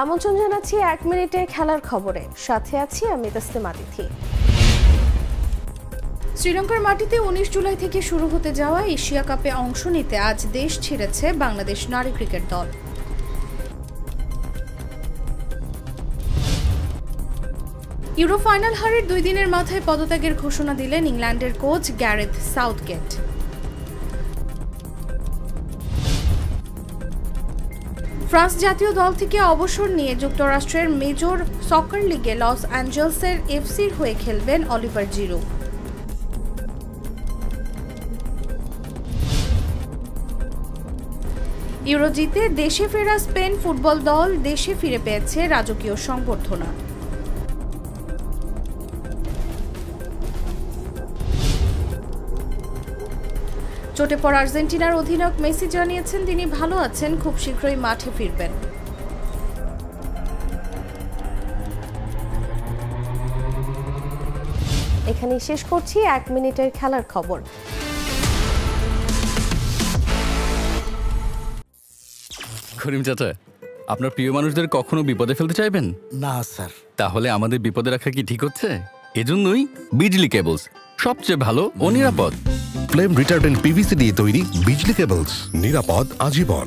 আমন্ত্রণ জানাচ্ছি 1 মিনিটের খেলার খবরে, সাথে আছি আমি তাসলিমা তিথি। শ্রীলঙ্কার মাটিতে 19 জুলাই থেকে শুরু হতে যাওয়া এশিয়া কাপে অংশ নিতে আজ দেশ ছেড়েছে বাংলাদেশ নারী ক্রিকেট দল। ইউরো ফাইনাল হারের 2 দিনের মাথায় পদত্যাগের ঘোষণা দিলেন ইংল্যান্ডের কোচ গ্যারেথ সাউথগেট। ফ্রান্স জাতীয় দল থেকে অবসর নিয়ে যুক্তরাষ্ট্রের মেজর সকার লিগে লস অ্যাঞ্জেলসের এফসির হয়ে খেলবেন অলিভার জিরু। ইউরো জিতে দেশে ফেরা স্পেন ফুটবল দল দেশে ফিরে পেয়েছে রাজকীয় সংবর্ধনা। চোটে পড়া আর্জেন্টিনার অধিনায়ক মেসি জানিয়েছেন তিনি ভালো আছেন, খুব শীঘ্রই মাঠে ফিরবেন। এখানেই শেষ করছি 1 মিনিটের খেলার খবর। করিম চাচা, আপনার প্রিয় মানুষদের কখনো বিপদে ফেলতে চাইবেন না স্যার। তাহলে আমাদের বিপদে রাখা কি ঠিক হচ্ছে? এজন্যই বিজলি কেবলস সবচেয়ে ভালো ও নিরাপদ। ফ্লেম রিটার্ডেন্ট পিভিসি দিয়ে তৈরি বিজলি কেবলস, নিরাপদ আজীবন।